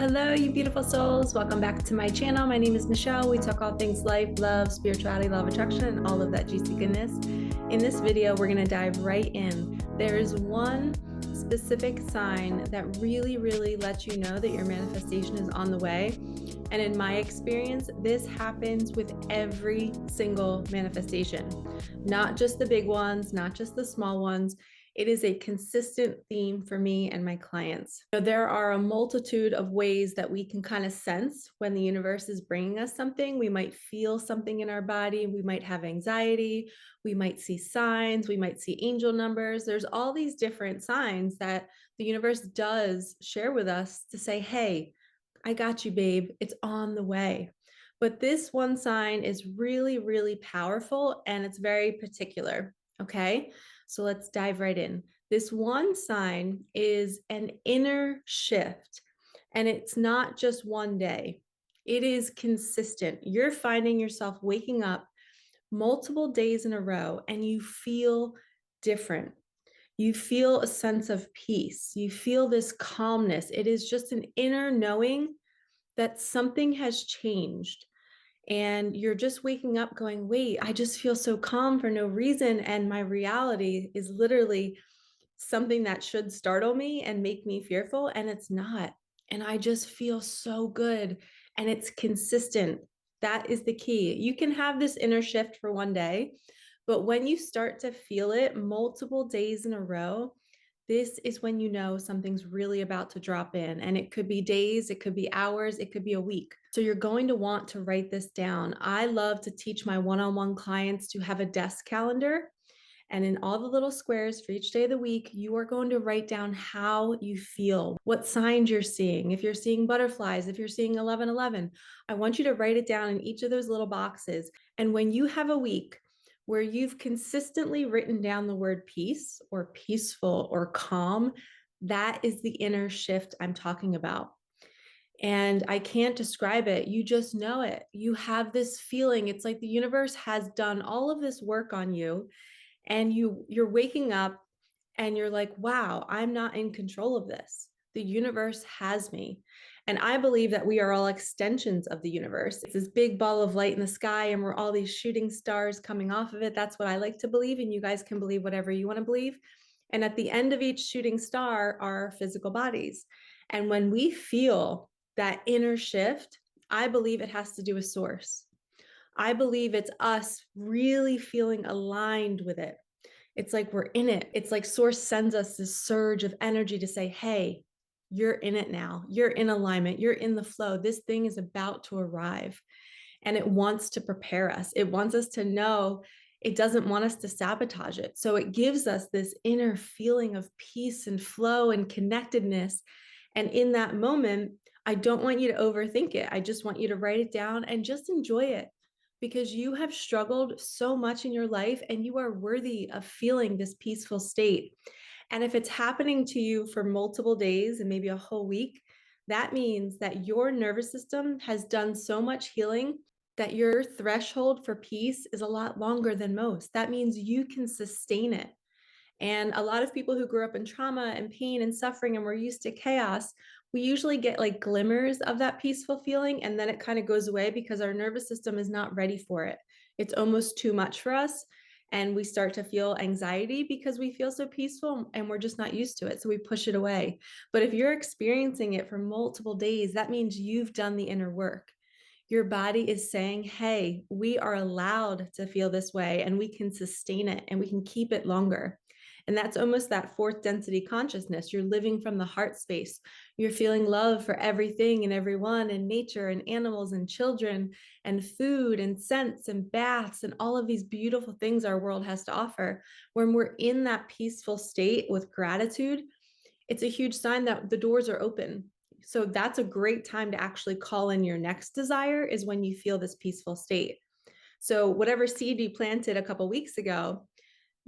Hello, you beautiful souls. Welcome back to my channel. My name is Michelle. We talk all things life, love, spirituality, law of attraction, and all of that juicy goodness. In this video, we're going to dive right in. There is one specific sign that really lets you know that your manifestation is on the way. And in my experience, this happens with every single manifestation, not just the big ones, not just the small ones. It is a consistent theme for me and my clients. So there are a multitude of ways that we can kind of sense when the universe is bringing us something. We might feel something in our body. We might have anxiety. We might see signs. We might see angel numbers. There's all these different signs that the universe does share with us to say, hey, I got you, babe. It's on the way. But this one sign is really powerful, and it's very particular. Okay, so let's dive right in. This one sign is an inner shift, and it's not just one day. It is consistent. You're finding yourself waking up multiple days in a row, and you feel different. You feel a sense of peace. You feel this calmness. It is just an inner knowing that something has changed. And you're just waking up going, wait, I just feel so calm for no reason. And my reality is literally something that should startle me and make me fearful. And it's not. And I just feel so good. And it's consistent. That is the key. You can have this inner shift for one day, but when you start to feel it multiple days in a row, this is when you know something's really about to drop in. And it could be days, it could be hours, it could be a week. So you're going to want to write this down. I love to teach my one-on-one clients to have a desk calendar. And in all the little squares for each day of the week, you are going to write down how you feel, what signs you're seeing. If you're seeing butterflies, if you're seeing 1111, I want you to write it down in each of those little boxes. And when you have a week where you've consistently written down the word peace or peaceful or calm, that is the inner shift I'm talking about. And I can't describe it. You just know it. You have this feeling. It's like the universe has done all of this work on you, and you're waking up and you're like, wow, I'm not in control of this. The universe has me. And I believe that we are all extensions of the universe. It's this big ball of light in the sky, and we're all these shooting stars coming off of it. That's what I like to believe. And you guys can believe whatever you want to believe. And at the end of each shooting star are physical bodies. And when we feel that inner shift, I believe it has to do with source. I believe it's us really feeling aligned with it. It's like we're in it. It's like source sends us this surge of energy to say, hey, you're in it now. You're in alignment. You're in the flow. This thing is about to arrive, and it wants to prepare us. It wants us to know. It doesn't want us to sabotage it. So it gives us this inner feeling of peace and flow and connectedness. And in that moment, I don't want you to overthink it. I just want you to write it down and just enjoy it, because you have struggled so much in your life and you are worthy of feeling this peaceful state. And if it's happening to you for multiple days and maybe a whole week, that means that your nervous system has done so much healing that your threshold for peace is a lot longer than most. That means you can sustain it. And a lot of people who grew up in trauma and pain and suffering and were used to chaos, we usually get like glimmers of that peaceful feeling, and then it kind of goes away because our nervous system is not ready for it. It's almost too much for us. And we start to feel anxiety because we feel so peaceful and we're just not used to it. So we push it away. But if you're experiencing it for multiple days, that means you've done the inner work. Your body is saying, hey, we are allowed to feel this way, and we can sustain it and we can keep it longer. And that's almost that fourth density consciousness. You're living from the heart space. You're feeling love for everything and everyone, and nature and animals and children and food and scents and baths and all of these beautiful things our world has to offer. When we're in that peaceful state with gratitude, it's a huge sign that the doors are open. So that's a great time to actually call in your next desire, is when you feel this peaceful state. So whatever seed you planted a couple weeks ago,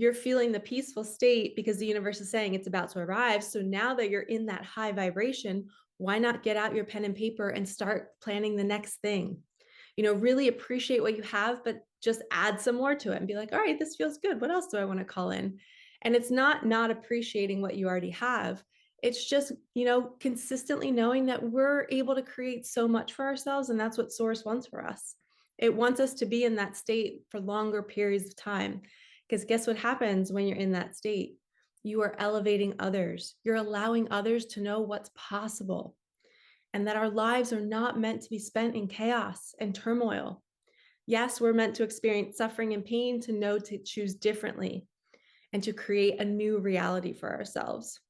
you're feeling the peaceful state because the universe is saying it's about to arrive. So now that you're in that high vibration, why not get out your pen and paper and start planning the next thing? You know, really appreciate what you have, but just add some more to it and be like, all right, this feels good. What else do I want to call in? And it's not appreciating what you already have. It's just, consistently knowing that we're able to create so much for ourselves, and that's what Source wants for us. It wants us to be in that state for longer periods of time. Because guess what happens when you're in that state? You are elevating others. You're allowing others to know what's possible, and that our lives are not meant to be spent in chaos and turmoil. Yes, we're meant to experience suffering and pain to know to choose differently and to create a new reality for ourselves.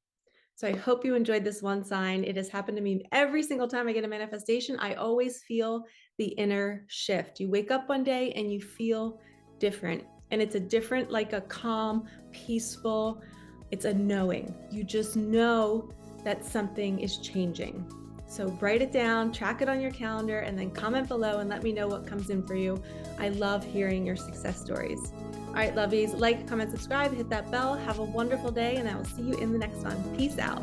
So I hope you enjoyed this one sign. It has happened to me every single time I get a manifestation. I always feel the inner shift. You wake up one day and you feel different. And it's a different, like a calm, peaceful, it's a knowing. You just know that something is changing. So write it down, track it on your calendar, and then comment below and let me know what comes in for you. I love hearing your success stories. All right, lovies, like, comment, subscribe, hit that bell. Have a wonderful day, and I will see you in the next one. Peace out.